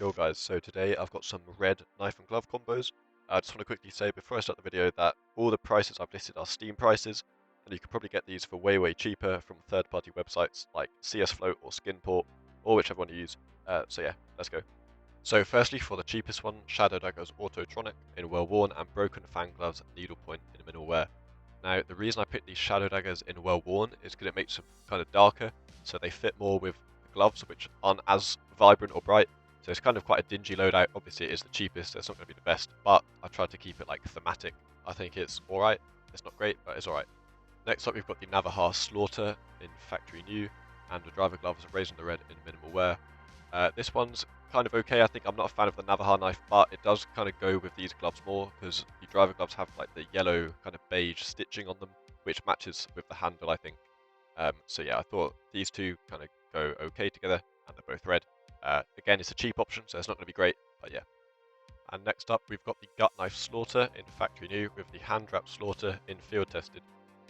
Yo guys, so today I've got some red knife and glove combos. I just want to quickly say before I start the video that all the prices I've listed are Steam prices, and you can probably get these for way cheaper from third-party websites like CS2 or Skinport, or whichever one you use. So yeah, let's go. So firstly, for the cheapest one, Shadow Dagger's Autotronic in well-worn and broken fan gloves needlepoint in minimal wear. Now, the reason I picked these Shadow Daggers in well-worn is because it makes them kind of darker, so they fit more with the gloves, which aren't as vibrant or bright. So it's kind of quite a dingy loadout. Obviously, it is the cheapest, so it's not going to be the best, but I tried to keep it like thematic. I think it's alright. It's not great, but it's alright. Next up, we've got the Navajar Slaughter in factory new, and the driver gloves Raising the Red in minimal wear. This one's kind of okay. I think I'm not a fan of the Navajar knife, but it does kind of go with these gloves more because the driver gloves have like the yellow kind of beige stitching on them, which matches with the handle, I think. So yeah, I thought these two kind of go okay together, and they're both red. Again, it's a cheap option, so it's not going to be great, but yeah. And next up, we've got the Gut Knife Slaughter in factory new with the Hand Wrap Slaughter in field tested.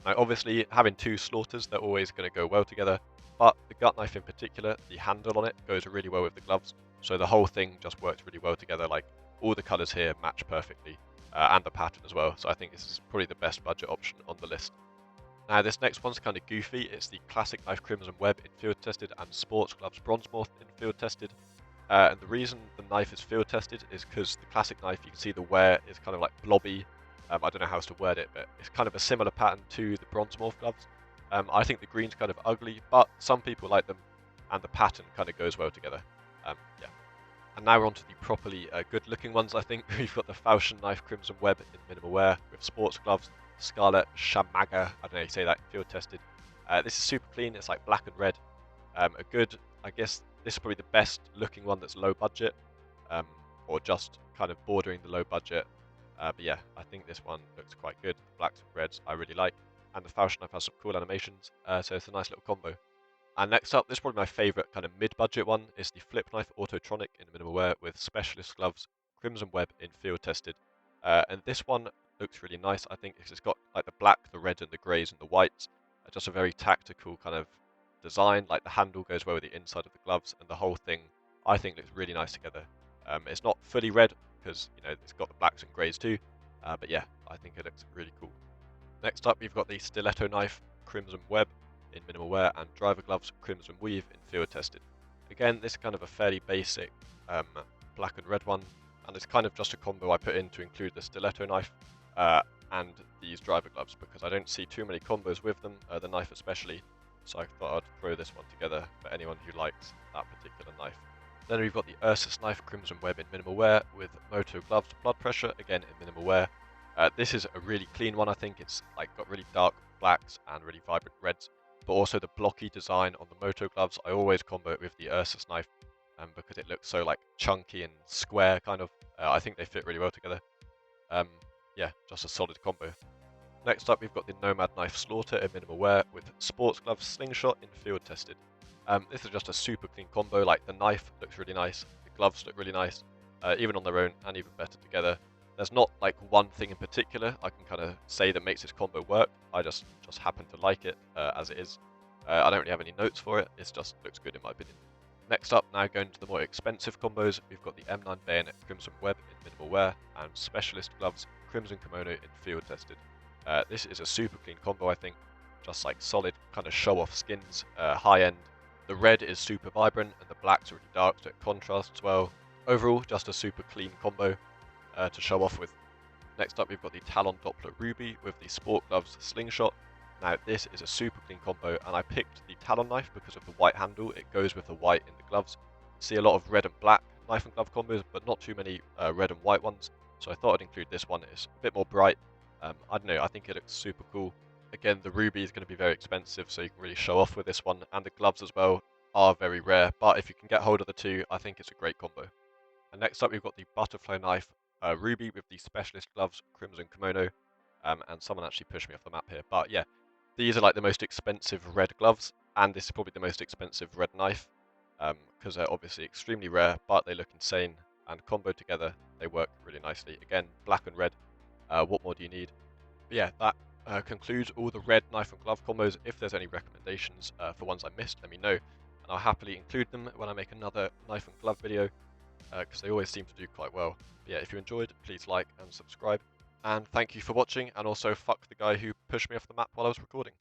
Now, obviously, having two slaughters, they're always going to go well together, but the gut knife in particular, the handle on it goes really well with the gloves, so the whole thing just works really well together. Like, all the colours here match perfectly, and the pattern as well, so I think this is probably the best budget option on the list. Now, this next one's kind of goofy. It's the Classic Knife Crimson Web in field tested and Sports Gloves Bronze Moth in field tested. And the reason the knife is field tested is because the classic knife, you can see the wear is kind of like blobby. I don't know how else to word it, but it's kind of a similar pattern to the bronze morph gloves. I think the green's kind of ugly, but some people like them, and the pattern kind of goes well together. Yeah. And now we're on to the properly good-looking ones, I think. We've got the Falchion Knife Crimson Web in minimal wear with sports gloves, Scarlet Shamaga, I don't know how you say that, field tested. This is super clean, it's like black and red. A good, I guess, this is probably the best looking one that's low budget, or just kind of bordering the low budget. But yeah, I think this one looks quite good. The blacks and reds I really like, and the Falchion Knife has some cool animations, so it's a nice little combo. And next up, this is probably my favourite kind of mid-budget one, is the Flip Knife Autotronic in minimal wear with specialist gloves, Crimson Web in field tested. And this one looks really nice, I think, because it's got like the black, the red and the greys and the whites. Just a very tactical kind of design, like the handle goes well with the inside of the gloves, and the whole thing, I think, looks really nice together. It's not fully red, because, you know, it's got the blacks and greys too, but yeah, I think it looks really cool. Next up, we've got the Stiletto Knife Crimson Web in minimal wear and driver gloves Crimson Weave in field tested. Again, this is kind of a fairly basic black and red one, and it's kind of just a combo I put in to include the Stiletto Knife and these driver gloves, because I don't see too many combos with them, the knife especially, so I thought I'd throw this one together for anyone who likes that particular knife. Then we've got the Ursus Knife Crimson Web in minimal wear with Moto Gloves Blood Pressure, again in minimal wear. This is a really clean one, I think. It's like got really dark blacks and really vibrant reds, but also the blocky design on the Moto Gloves. I always combo it with the Ursus knife because it looks so like chunky and square kind of. I think they fit really well together. Yeah, just a solid combo. Next up, we've got the Nomad Knife Slaughter in minimal wear with Sports Gloves Slingshot in field tested. This is just a super clean combo. Like, the knife looks really nice, the gloves look really nice, even on their own and even better together. There's not like one thing in particular I can kind of say that makes this combo work. I just happen to like it as it is. I don't really have any notes for it. It just looks good in my opinion. Next up, now going to the more expensive combos, we've got the M9 Bayonet Crimson Web in minimal wear and Specialist Gloves Crimson Kimono in field tested. This is a super clean combo, I think. Just like solid kind of show-off skins, high end. The red is super vibrant and the blacks are really dark, so it contrasts well. Overall, just a super clean combo to show off with. Next up, we've got the Talon Doppler Ruby with the Sport Gloves Slingshot. Now, this is a super clean combo, and I picked the Talon knife because of the white handle. It goes with the white in the gloves. See a lot of red and black knife and glove combos, but not too many red and white ones. So I thought I'd include this one. It's a bit more bright. I don't know, I think it looks super cool. Again, the ruby is going to be very expensive, so you can really show off with this one, and the gloves as well are very rare, but if you can get hold of the two, I think it's a great combo. And next up, we've got the Butterfly Knife Ruby with the Specialist Gloves Crimson Kimono, and someone actually pushed me off the map here, but yeah, these are like the most expensive red gloves, and this is probably the most expensive red knife, because they're obviously extremely rare, but they look insane, and combo together, they work really nicely. Again, black and red. What more do you need? But yeah, that concludes all the red knife and glove combos. If there's any recommendations for ones I missed, let me know, and I'll happily include them when I make another knife and glove video. because they always seem to do quite well. But yeah, if you enjoyed, please like and subscribe. And thank you for watching, and also fuck the guy who pushed me off the map while I was recording.